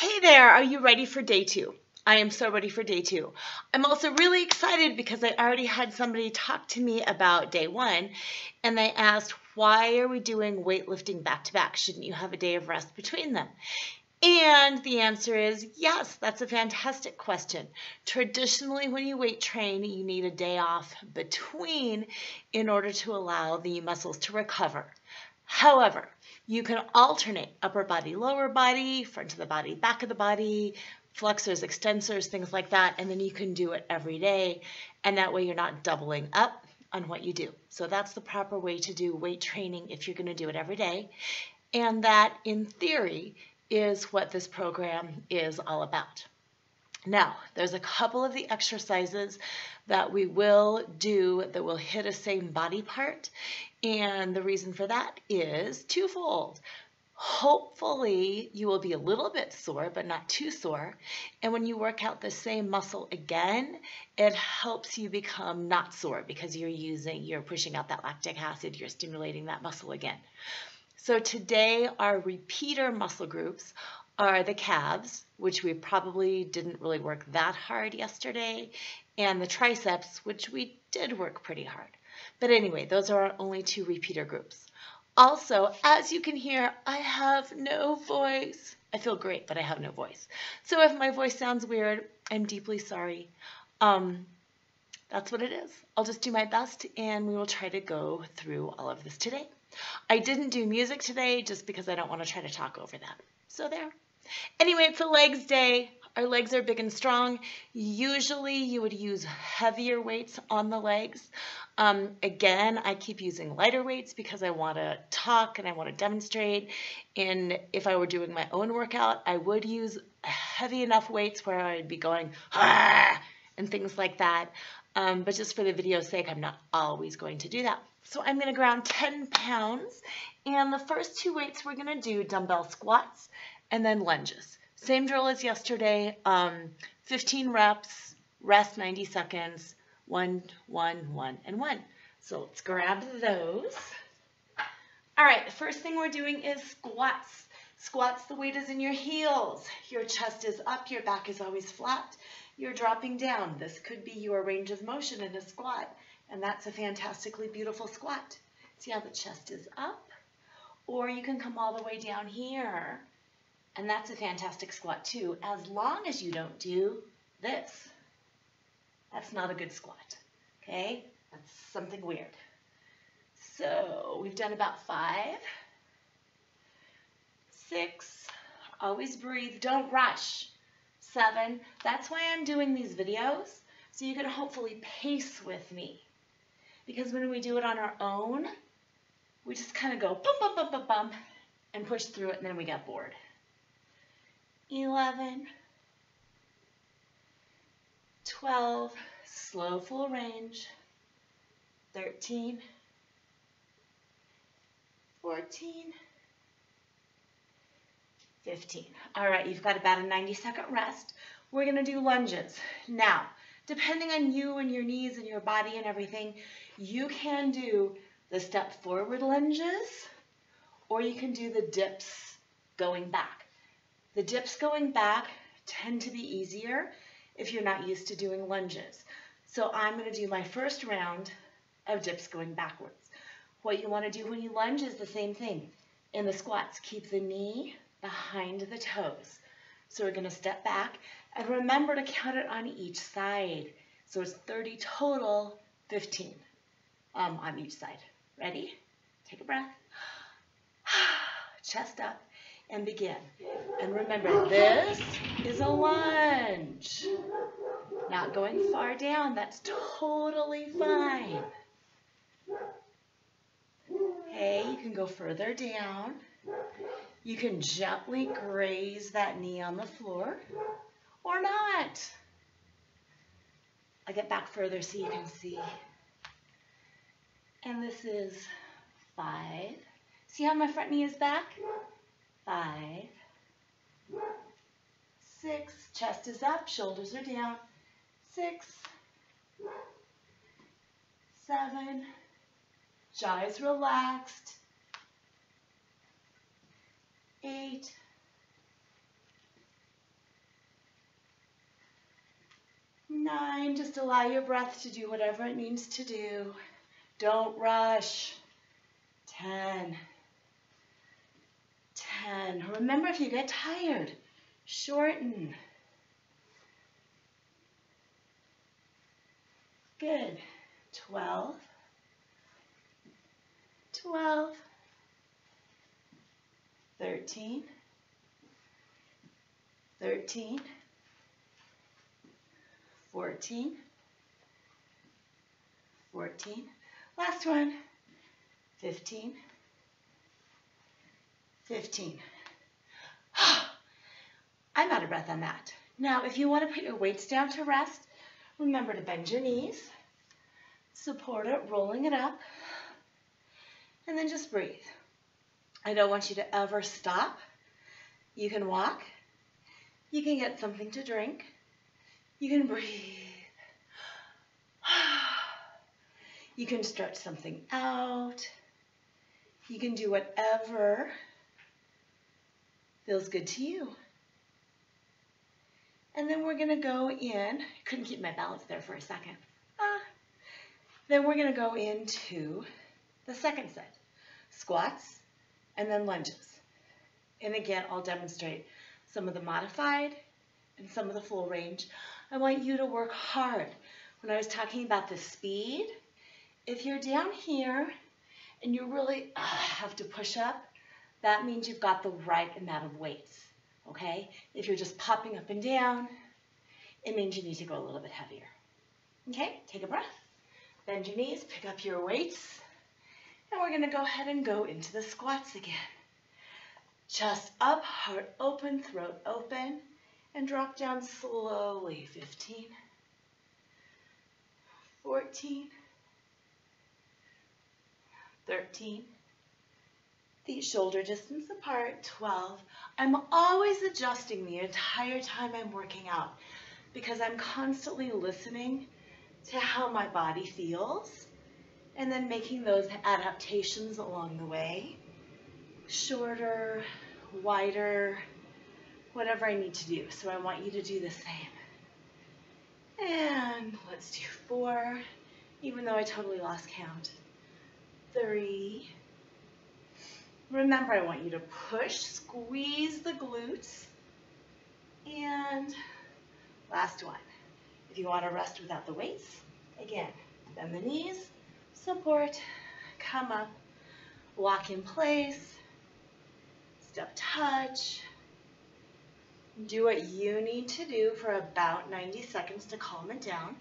Hey there, are you ready for day 2? I am so ready for day 2. I'm also really excited because I already had somebody talk to me about day 1 and they asked, why are we doing weightlifting back to back? Shouldn't you have a day of rest between them? And the answer is yes, that's a fantastic question. Traditionally, when you weight train, you need a day off between in order to allow the muscles to recover. However, you can alternate upper body, lower body, front of the body, back of the body, flexors, extensors, things like that, and then you can do it every day, and that way you're not doubling up on what you do. So that's the proper way to do weight training if you're going to do it every day, and that, in theory, is what this program is all about. Now, there's a couple of the exercises that we will do that will hit a same body part, and the reason for that is twofold. Hopefully, you will be a little bit sore, but not too sore, and when you work out the same muscle again, it helps you become not sore because you're pushing out that lactic acid, you're stimulating that muscle again. So today, our repeater muscle groups are the calves, which we probably didn't really work that hard yesterday, and the triceps, which we did work pretty hard. But anyway, those are our only 2 repeater groups. Also, as you can hear, I have no voice. I feel great, but I have no voice. So if my voice sounds weird, I'm deeply sorry. That's what it is. I'll just do my best, and we will try to go through all of this today. I didn't do music today just because I don't want to try to talk over that. So there. Anyway, it's a legs day. Our legs are big and strong. Usually you would use heavier weights on the legs. Again, I keep using lighter weights because I want to talk and I want to demonstrate. And if I were doing my own workout, I would use heavy enough weights where I'd be going, ah, and things like that. But just for the video's sake, I'm not always going to do that. So I'm going to ground 10 pounds. And the first 2 weights we're going to do dumbbell squats and then lunges. Same drill as yesterday, 15 reps, rest 90 seconds, 1, 1, 1, and 1. So let's grab those. All right, the first thing we're doing is squats. Squats, the weight is in your heels. Your chest is up, your back is always flat. You're dropping down. This could be your range of motion in a squat, and that's a fantastically beautiful squat. See how the chest is up? Or you can come all the way down here, and that's a fantastic squat too, as long as you don't do this. That's not a good squat, okay? That's something weird. So we've done about 5, 6, always breathe, don't rush. 7, that's why I'm doing these videos, so you can hopefully pace with me. Because when we do it on our own, we just kind of go bump, bump, bump, bump, bump, and push through it, and then we get bored. 11, 12, slow full range, 13, 14, 15. All right, you've got about a 90-second rest. We're going to do lunges. Now, depending on you and your knees and your body and everything, you can do the step forward lunges, or you can do the dips going back. The dips going back tend to be easier if you're not used to doing lunges. So I'm going to do my first round of dips going backwards. What you want to do when you lunge is the same thing. In the squats, keep the knee behind the toes. So we're going to step back, and remember to count it on each side. So it's 30 total, 15 on each side. Ready? Take a breath. Chest up. And begin. And remember, this is a lunge. Not going far down. That's totally fine. Okay, you can go further down. You can gently graze that knee on the floor or not. I'll get back further so you can see. And this is 5. See how my front knee is back? 5, 6, chest is up, shoulders are down, 6, 7, jaw is relaxed, 8, 9. Just allow your breath to do whatever it needs to do. Don't rush. 10. 10. Remember, if you get tired, shorten. Good. 12. 12. 13. 13. 14. 14. Last one. 15. 15. I'm out of breath on that. Now, if you want to put your weights down to rest, remember to bend your knees, support it, rolling it up, and then just breathe. I don't want you to ever stop. You can walk. You can get something to drink. You can breathe. You can stretch something out. You can do whatever feels good to you. And then we're going to go in. Couldn't keep my balance there for a second. Then we're going to go into the second set. Squats and then lunges. And again, I'll demonstrate some of the modified and some of the full range. I want you to work hard. When I was talking about the speed, if you're down here and you really have to push up, that means you've got the right amount of weights, okay? If you're just popping up and down, it means you need to go a little bit heavier. Okay, take a breath, bend your knees, pick up your weights, and we're gonna go ahead and go into the squats again. Chest up, heart open, throat open, and drop down slowly. 15, 14, 13, feet shoulder distance apart. 12. I'm always adjusting the entire time I'm working out because I'm constantly listening to how my body feels and then making those adaptations along the way. Shorter, wider, whatever I need to do. So I want you to do the same. And let's do 4, even though I totally lost count. 3. Remember, I want you to push, squeeze the glutes. And last one. If you want to rest without the weights, again, bend the knees, support, come up, walk in place, step touch. Do what you need to do for about 90 seconds to calm it down.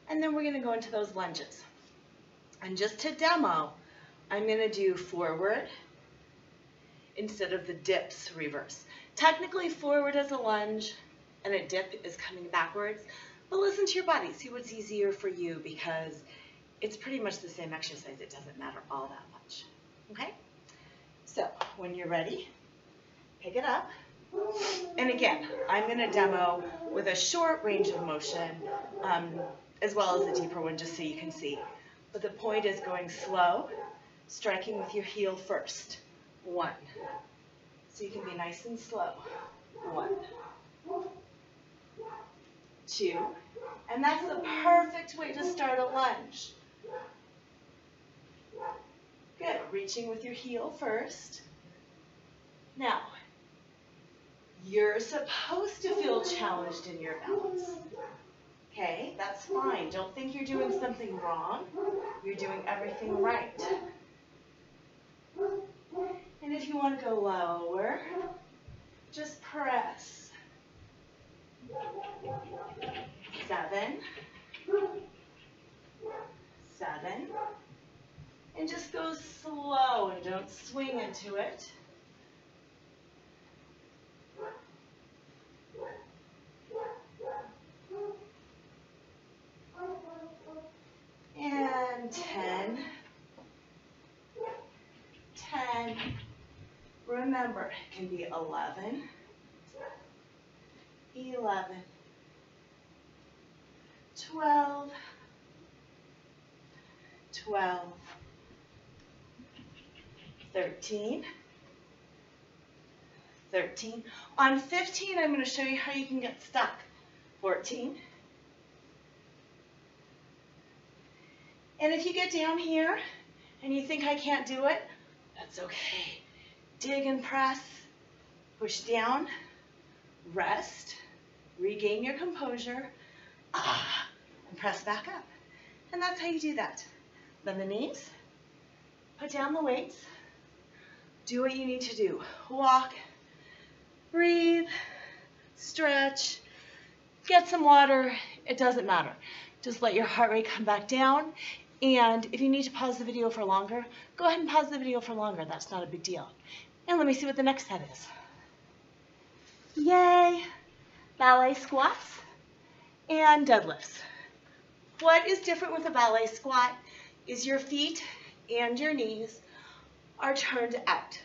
And then we're going to go into those lunges. And just to demo, I'm going to do forward instead of the dips reverse. Technically, forward is a lunge and a dip is coming backwards. But listen to your body. See what's easier for you because it's pretty much the same exercise. It doesn't matter all that much. Okay? So when you're ready, pick it up. And again, I'm going to demo with a short range of motion as well as a deeper one just so you can see. But the point is going slow, striking with your heel first. 1. So you can be nice and slow. 1. 2. And that's the perfect way to start a lunge. Good. Reaching with your heel first. Now, you're supposed to feel challenged in your balance. Okay, that's fine. Don't think you're doing something wrong. You're doing everything right. And if you want to go lower, just press. 7. 7. And just go slow and don't swing into it. And 10. 10. Remember, it can be 11. 11. 12. 12. 13. 13. On 15, I'm going to show you how you can get stuck. 14. And if you get down here and you think I can't do it, that's okay. Dig and press, push down, rest, regain your composure, and press back up. And that's how you do that. Bend the knees, put down the weights, do what you need to do. Walk, breathe, stretch, get some water. It doesn't matter. Just let your heart rate come back down. And if you need to pause the video for longer, go ahead and pause the video for longer. That's not a big deal. And let me see what the next set is. Yay! Ballet squats and deadlifts. What is different with a ballet squat is your feet and your knees are turned out.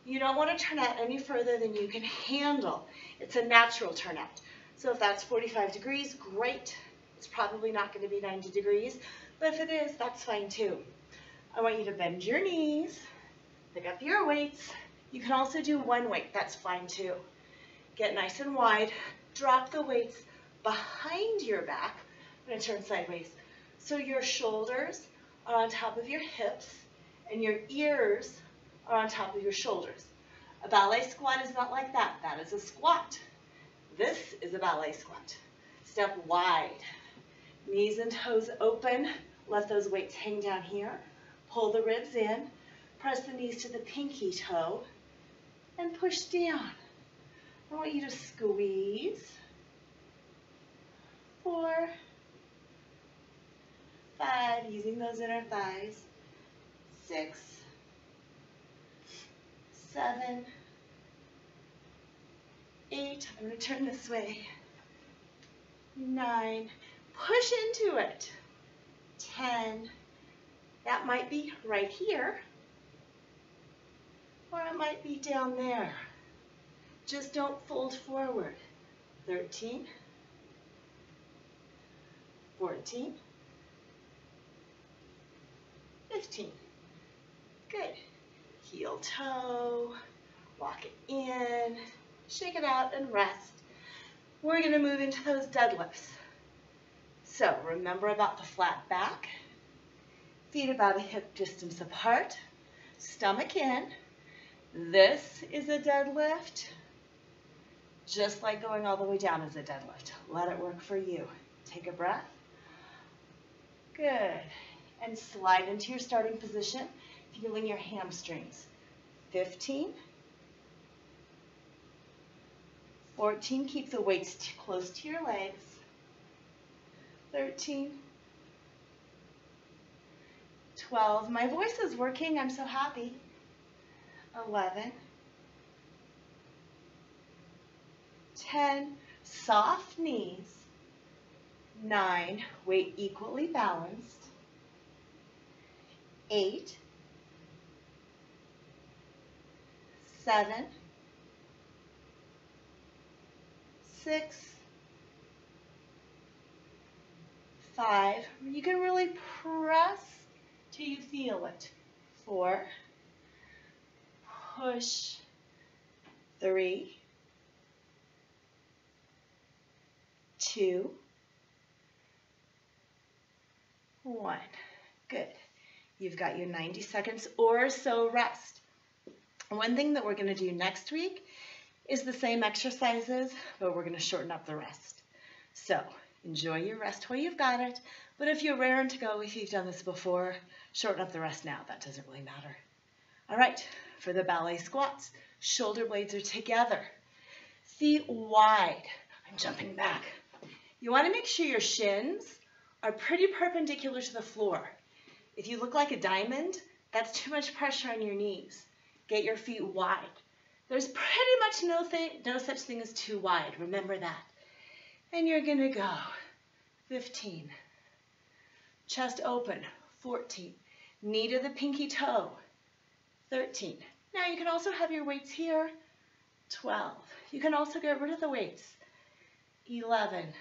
You don't want to turn out any further than you can handle. It's a natural turnout. So if that's 45 degrees, great. It's probably not going to be 90 degrees, but if it is, that's fine too. I want you to bend your knees, pick up your weights. You can also do one weight, that's fine too. Get nice and wide, drop the weights behind your back. I'm going to turn sideways. So your shoulders are on top of your hips and your ears are on top of your shoulders. A ballet squat is not like that. That is a squat. This is a ballet squat. Step wide. Knees and toes open. Let those weights hang down here. Pull the ribs in. Press the knees to the pinky toe and push down. I want you to squeeze. 4, 5, using those inner thighs. 6, 7, 8, I'm going to turn this way. 9, push into it. 10, that might be right here, or it might be down there. Just don't fold forward. 13, 14, 15. Good. Heel toe, walk it in, shake it out and rest. We're going to move into those deadlifts. So remember about the flat back, feet about a hip distance apart, stomach in. This is a deadlift, just like going all the way down is a deadlift. Let it work for you. Take a breath. Good. And slide into your starting position, feeling your hamstrings. 15. 14, keep the weights close to your legs. 13. 12, my voice is working, I'm so happy. 11. 10, soft knees. 9, weight equally balanced. 8, 7, 6, 5, you can really press till you feel it. 4, push. 3, 2, 1. Good. You've got your 90 seconds or so rest. One thing that we're going to do next week is the same exercises, but we're going to shorten up the rest. So enjoy your rest while you've got it, but if you're raring to go, if you've done this before, shorten up the rest now. That doesn't really matter. All right, for the ballet squats, shoulder blades are together, feet wide. I'm jumping back. You want to make sure your shins are pretty perpendicular to the floor. If you look like a diamond, that's too much pressure on your knees. Get your feet wide. There's pretty much no such thing as too wide. Remember that. And you're going to go. 15. Chest open. 14. Knee to the pinky toe. 13. Now you can also have your weights here. 12. You can also get rid of the weights. 11.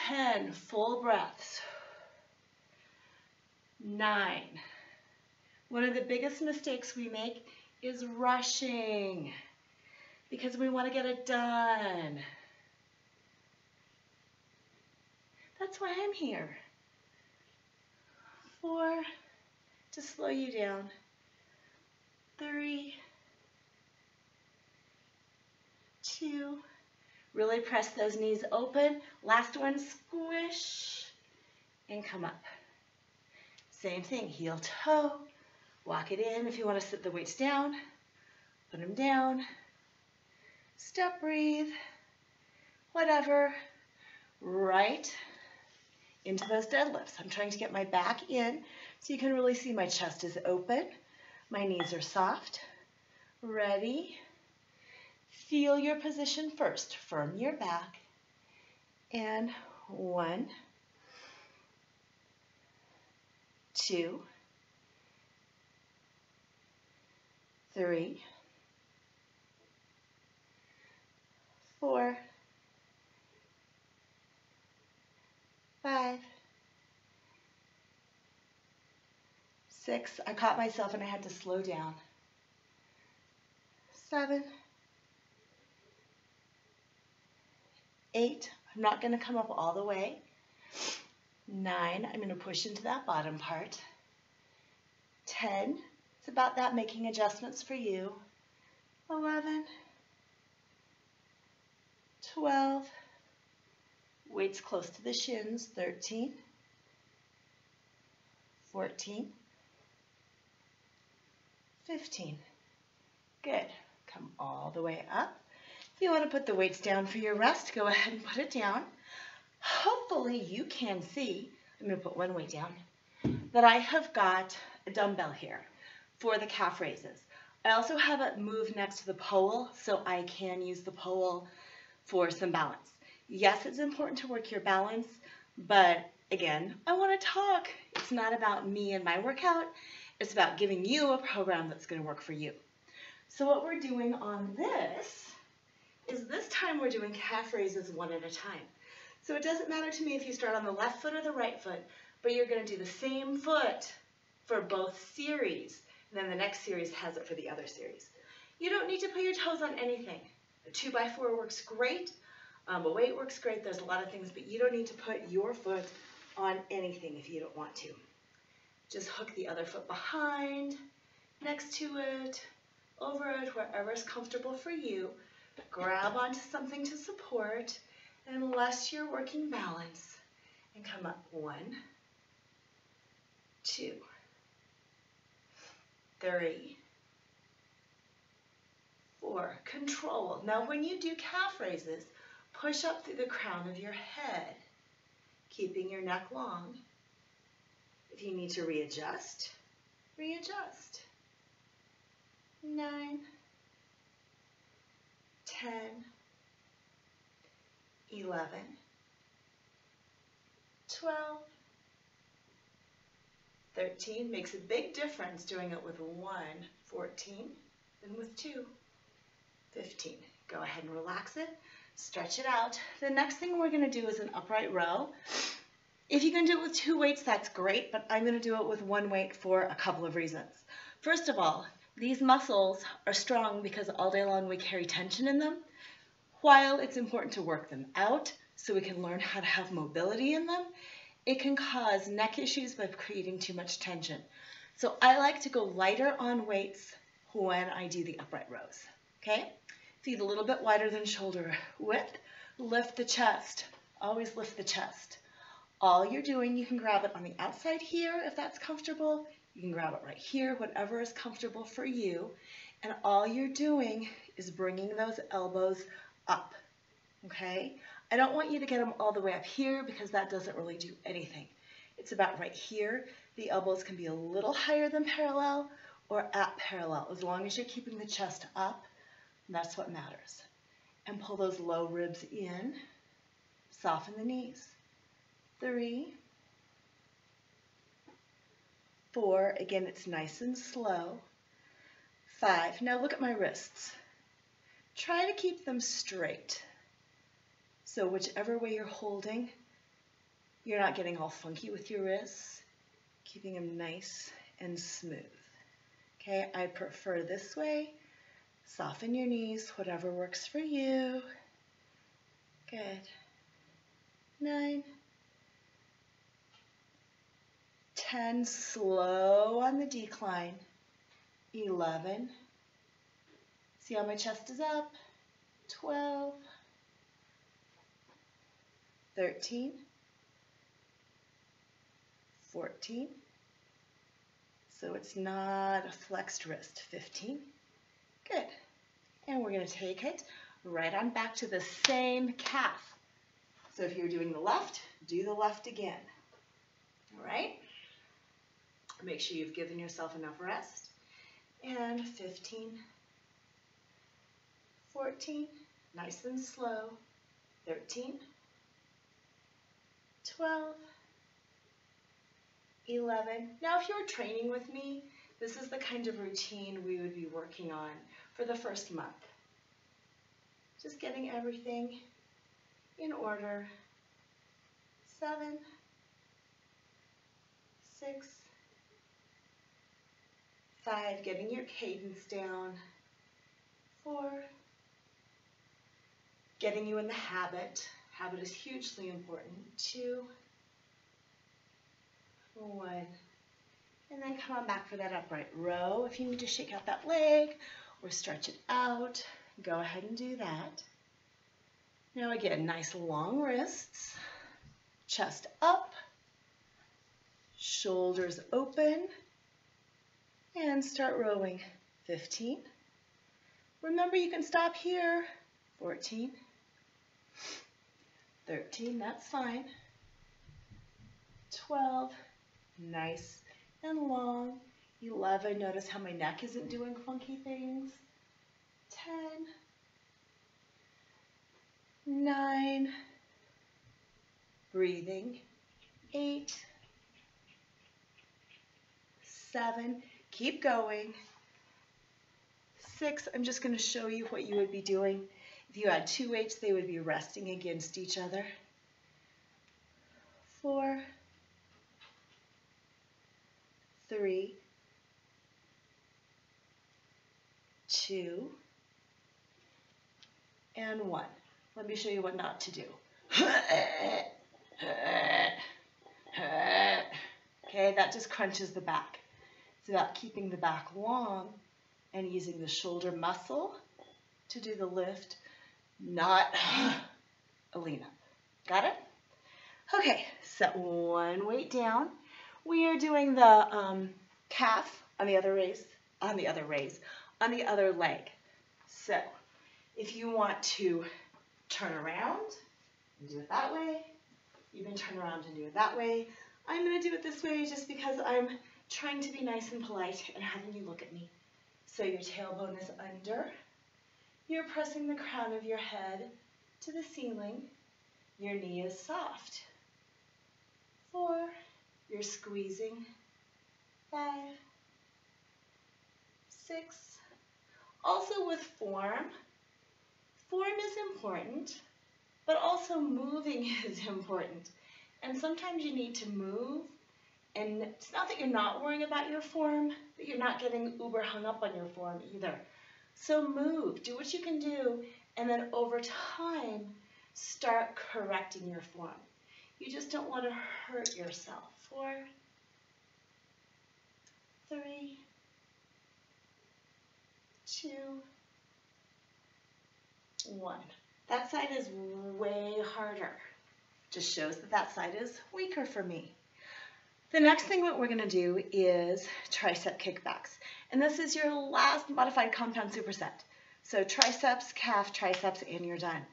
10. Full breaths. 9. One of the biggest mistakes we make is rushing because we want to get it done. That's why I'm here. 4, to slow you down. 3, 2, really press those knees open. Last one, squish, and come up. Same thing, heel toe, walk it in. If you want to sit the weights down, put them down. Step, breathe, whatever. Right into those deadlifts. I'm trying to get my back in so you can really see my chest is open. My knees are soft. Ready? Feel your position first. Firm your back. And 1, 2, 3, 4, 5, 6. I caught myself and I had to slow down. 7, 8. I'm not going to come up all the way. 9. I'm going to push into that bottom part. 10. It's about that, making adjustments for you. 11, 12. Weights close to the shins. 13, 14, 15. Good. Come all the way up. If you want to put the weights down for your rest, go ahead and put it down. Hopefully you can see, I'm going to put one weight down, that I have got a dumbbell here for the calf raises. I also have it moved next to the pole so I can use the pole for some balance. Yes, it's important to work your balance, but again, I want to talk. It's not about me and my workout. It's about giving you a program that's going to work for you. So what we're doing on this is this time we're doing calf raises one at a time. So it doesn't matter to me if you start on the left foot or the right foot, but you're going to do the same foot for both series. And then the next series has it for the other series. You don't need to put your toes on anything. A 2x4 works great. A weight works great. There's a lot of things, but you don't need to put your foot on anything if you don't want to. Just hook the other foot behind, next to it, over it, wherever is comfortable for you. Grab onto something to support, unless you're working balance, and come up. 1, 2, 3, 4. Control. Now when you do calf raises, push up through the crown of your head, keeping your neck long. If you need to readjust, readjust. 9, 10, 11, 12, 13. Makes a big difference doing it with 1, 14, than with 2, 15. Go ahead and relax it. Stretch it out. The next thing we're going to do is an upright row. If you can do it with 2 weights, that's great, but I'm going to do it with 1 weight for a couple of reasons. First of all, these muscles are strong because all day long we carry tension in them. While it's important to work them out so we can learn how to have mobility in them, it can cause neck issues by creating too much tension. So I like to go lighter on weights when I do the upright rows. Okay? Feet a little bit wider than shoulder width. Lift the chest. Always lift the chest. All you're doing, you can grab it on the outside here if that's comfortable. You can grab it right here, whatever is comfortable for you. And all you're doing is bringing those elbows up, okay? I don't want you to get them all the way up here because that doesn't really do anything. It's about right here. The elbows can be a little higher than parallel or at parallel. As long as you're keeping the chest up, that's what matters. And pull those low ribs in. Soften the knees. 3, 4, again, it's nice and slow. 5, now look at my wrists. Try to keep them straight. So whichever way you're holding, you're not getting all funky with your wrists, keeping them nice and smooth. Okay, I prefer this way. Soften your knees, whatever works for you. Good. 9, 10, slow on the decline. 11. See how my chest is up? 12. 13. 14. So it's not a flexed wrist. 15. Good. And we're going to take it right on back to the same calf. So if you're doing the left, do the left again. All right? Make sure you've given yourself enough rest. And 15, 14, nice and slow. 13, 12, 11. Now if you're training with me, this is the kind of routine we would be working on for the first month. Just getting everything in order. 7, 6, 5, getting your cadence down. 4, getting you in the habit. Habit is hugely important. 2, 1, and then come on back for that upright row. If you need to shake out that leg or stretch it out, go ahead and do that. Now again, nice long wrists, chest up, shoulders open, and start rowing. 15. Remember, you can stop here. 14. 13, that's fine. 12, nice and long. 11, notice how my neck isn't doing funky things. 10, 9, breathing. 8, 7, keep going. 6, I'm just going to show you what you would be doing. If you had 2 weights, they would be resting against each other. 4, 3, 2, and 1. Let me show you what not to do. Okay, that just crunches the back. It's about keeping the back long and using the shoulder muscle to do the lift, not a lean up. Got it? Okay, set one weight down. We are doing the calf on the other leg. So if you want to turn around and do it that way, you can turn around and do it that way. I'm going to do it this way just because I'm trying to be nice and polite and having you look at me. So your tailbone is under. You're pressing the crown of your head to the ceiling. Your knee is soft. 4, you're squeezing. 5, 6. Also with form is important, but also moving is important. And sometimes you need to move, and it's not that you're not worrying about your form, but you're not getting uber hung up on your form either. So move, do what you can do, and then over time, start correcting your form. You just don't want to hurt yourself. 4, 3, 2, 1. That side is way harder. Just shows that that side is weaker for me. The next thing that we're going to do is tricep kickbacks. And this is your last modified compound superset. So triceps, calf, triceps, and you're done.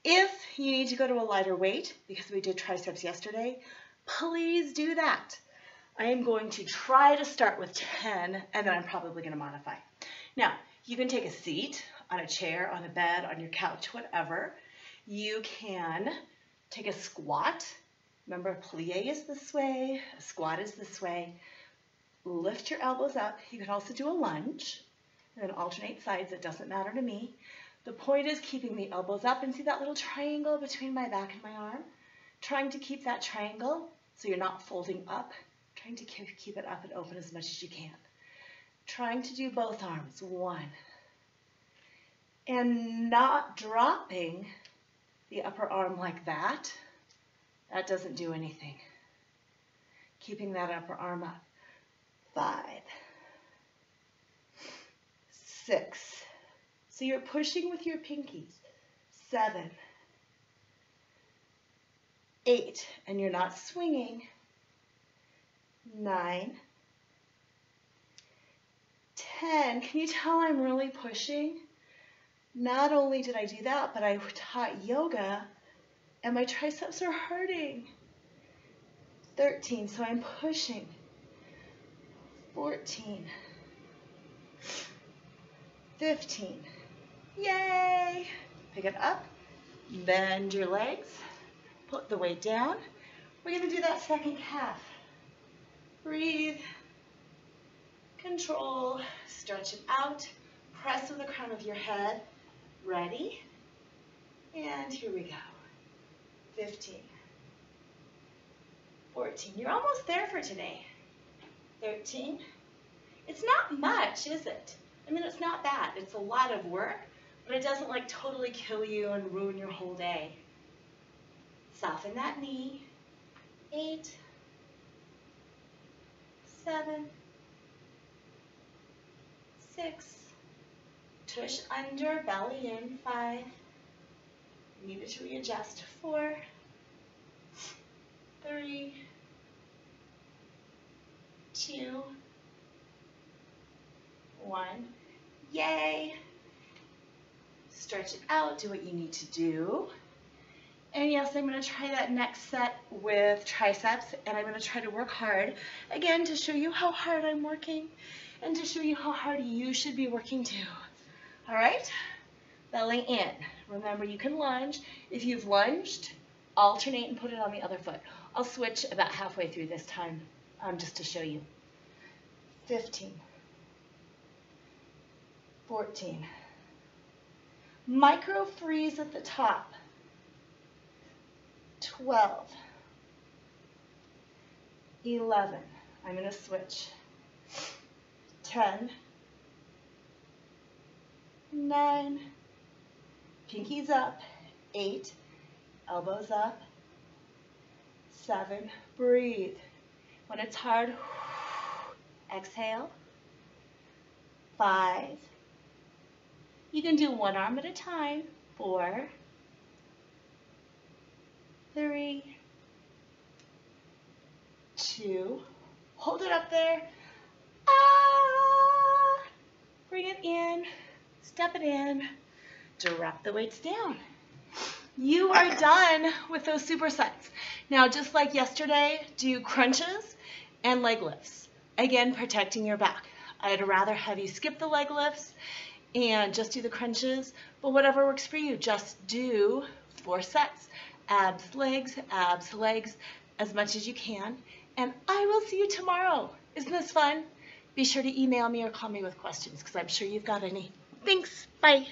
If you need to go to a lighter weight, because we did triceps yesterday, please do that. I am going to try to start with 10, and then I'm probably going to modify. Now, you can take a seat on a chair, on a bed, on your couch, whatever. You can take a squat. Remember, plie is this way, a squat is this way. Lift your elbows up. You can also do a lunge and then alternate sides. It doesn't matter to me. The point is keeping the elbows up, and see that little triangle between my back and my arm? Trying to keep that triangle so you're not folding up. Trying to keep it up and open as much as you can. trying to do both arms. 1. And not dropping the upper arm like that. That doesn't do anything. Keeping that upper arm up. 5, 6. So you're pushing with your pinkies. 7, 8, and you're not swinging. 9, 10. Can you tell I'm really pushing? Not only did I do that, but I taught yoga, and my triceps are hurting. 13, so I'm pushing. 14, 15. Yay! Pick it up, bend your legs, put the weight down. We're going to do that second calf. Breathe, control, stretch it out, press with the crown of your head. Ready? And here we go. 15, 14. You're almost there for today. 13. It's not much, is it? I mean, it's not bad. It's a lot of work, but it doesn't like totally kill you and ruin your whole day. Soften that knee. 8, 7, 6. Tush under, belly in. 5. Needed to readjust. 4, 3, 2, 1. Yay! Stretch it out, do what you need to do. And yes, I'm going to try that next set with triceps, and I'm going to try to work hard, again, to show you how hard I'm working, and to show you how hard you should be working too. All right? Belly in. Remember, you can lunge. If you've lunged, alternate and put it on the other foot. I'll switch about halfway through this time, just to show you. 15, 14. Micro freeze at the top. 12, 11. I'm going to switch. 10, 9, pinkies up. 8, elbows up. 7, breathe. When it's hard, exhale. 5. You can do one arm at a time. 4, 3, 2, hold it up there. Ah! Bring it in, step it in, drop the weights down. You are done with those supersets. Now, just like yesterday, do crunches and leg lifts. Again, protecting your back. I'd rather have you skip the leg lifts and just do the crunches, but whatever works for you, just do 4 sets. Abs, legs, as much as you can. And I will see you tomorrow. Isn't this fun? Be sure to email me or call me with questions because I'm sure you've got any. Thanks. Bye.